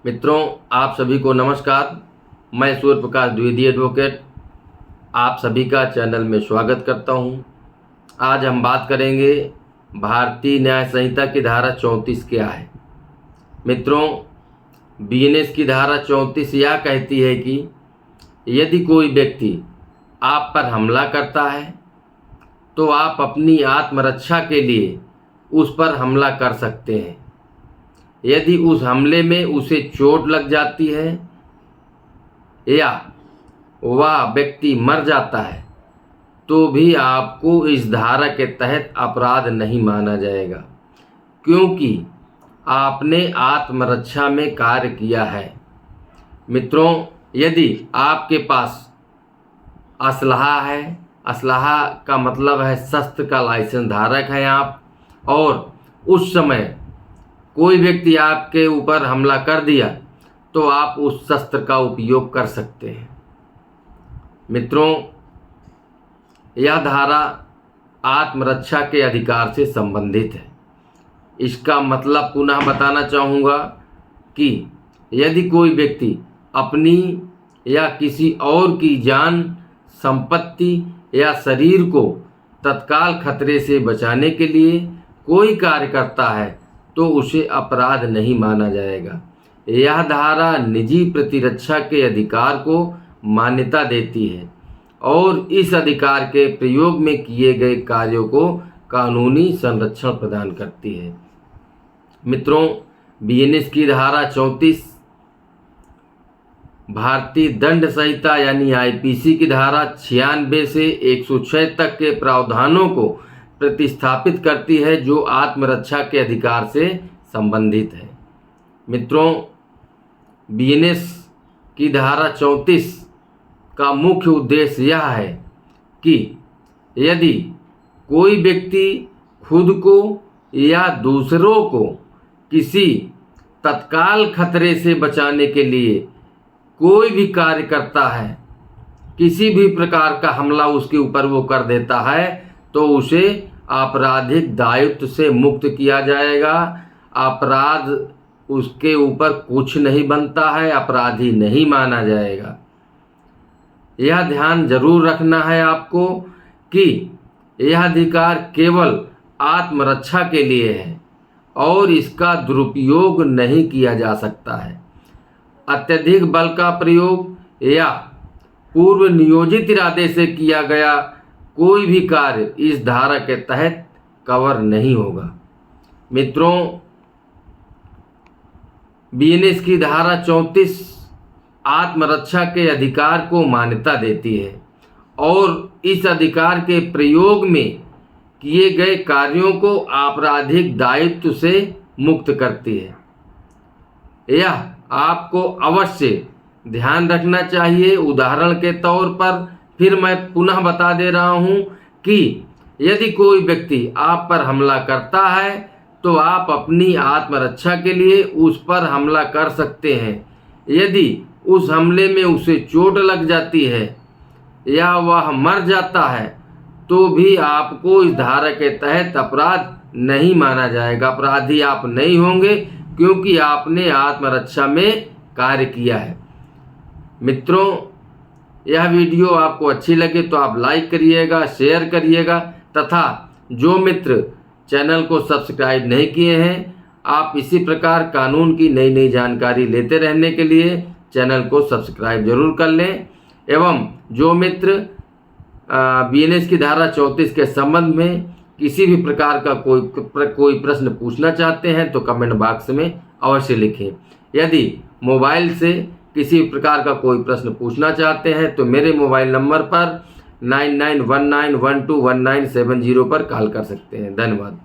मित्रों, आप सभी को नमस्कार। मैं सूर्य प्रकाश द्विवेदी एडवोकेट आप सभी का चैनल में स्वागत करता हूं। आज हम बात करेंगे भारतीय न्याय संहिता की धारा 34 क्या है। मित्रों, बीएनएस की धारा 34 यह कहती है कि यदि कोई व्यक्ति आप पर हमला करता है तो आप अपनी आत्मरक्षा के लिए उस पर हमला कर सकते हैं। यदि उस हमले में उसे चोट लग जाती है या वह व्यक्ति मर जाता है तो भी आपको इस धारा के तहत अपराध नहीं माना जाएगा, क्योंकि आपने आत्मरक्षा में कार्य किया है। मित्रों, यदि आपके पास असलहा है, असलहा का मतलब है शस्त्र का लाइसेंस धारक हैं आप, और उस समय कोई व्यक्ति आपके ऊपर हमला कर दिया तो आप उस शस्त्र का उपयोग कर सकते हैं। मित्रों, यह धारा आत्मरक्षा के अधिकार से संबंधित है। इसका मतलब पुनः बताना चाहूँगा कि यदि कोई व्यक्ति अपनी या किसी और की जान, संपत्ति या शरीर को तत्काल खतरे से बचाने के लिए कोई कार्य करता है तो उसे अपराध नहीं माना जाएगा। यह धारा निजी प्रतिरक्षा के अधिकार को मान्यता देती है और इस अधिकार के प्रयोग में किए गए कार्यों को कानूनी संरक्षण प्रदान करती है। मित्रों, बीएनएस की धारा 34 भारतीय दंड संहिता यानी आईपीसी की धारा 96 से 106 तक के प्रावधानों को प्रतिस्थापित करती है, जो आत्मरक्षा के अधिकार से संबंधित है। मित्रों, बीएनएस की धारा 34 का मुख्य उद्देश्य यह है कि यदि कोई व्यक्ति खुद को या दूसरों को किसी तत्काल खतरे से बचाने के लिए कोई भी कार्य करता है, किसी भी प्रकार का हमला उसके ऊपर वो कर देता है, तो उसे आपराधिक दायित्व से मुक्त किया जाएगा। अपराध उसके ऊपर कुछ नहीं बनता है, अपराधी नहीं माना जाएगा। यह ध्यान जरूर रखना है आपको कि यह अधिकार केवल आत्मरक्षा के लिए है और इसका दुरुपयोग नहीं किया जा सकता है। अत्यधिक बल का प्रयोग या पूर्व नियोजित इरादे से किया गया कोई भी कार्य इस धारा के तहत कवर नहीं होगा। मित्रों, बीएनएस की धारा 34 आत्मरक्षा के अधिकार को मान्यता देती है और इस अधिकार के प्रयोग में किए गए कार्यों को आपराधिक दायित्व से मुक्त करती है। यह आपको अवश्य ध्यान रखना चाहिए। उदाहरण के तौर पर फिर मैं पुनः बता दे रहा हूं कि यदि कोई व्यक्ति आप पर हमला करता है तो आप अपनी आत्मरक्षा के लिए उस पर हमला कर सकते हैं। यदि उस हमले में उसे चोट लग जाती है या वह मर जाता है तो भी आपको इस धारा के तहत अपराध नहीं माना जाएगा। अपराधी आप नहीं होंगे, क्योंकि आपने आत्मरक्षा में कार्य किया है। मित्रों, यह वीडियो आपको अच्छी लगे तो आप लाइक करिएगा, शेयर करिएगा, तथा जो मित्र चैनल को सब्सक्राइब नहीं किए हैं, आप इसी प्रकार कानून की नई नई जानकारी लेते रहने के लिए चैनल को सब्सक्राइब जरूर कर लें। एवं जो मित्र बीएनएस की धारा 34 के संबंध में किसी भी प्रकार का कोई प्रश्न पूछना चाहते हैं तो कमेंट बॉक्स में अवश्य लिखें। यदि मोबाइल से किसी प्रकार का कोई प्रश्न पूछना चाहते हैं तो मेरे मोबाइल नंबर पर 9919121970 पर कॉल कर सकते हैं। धन्यवाद।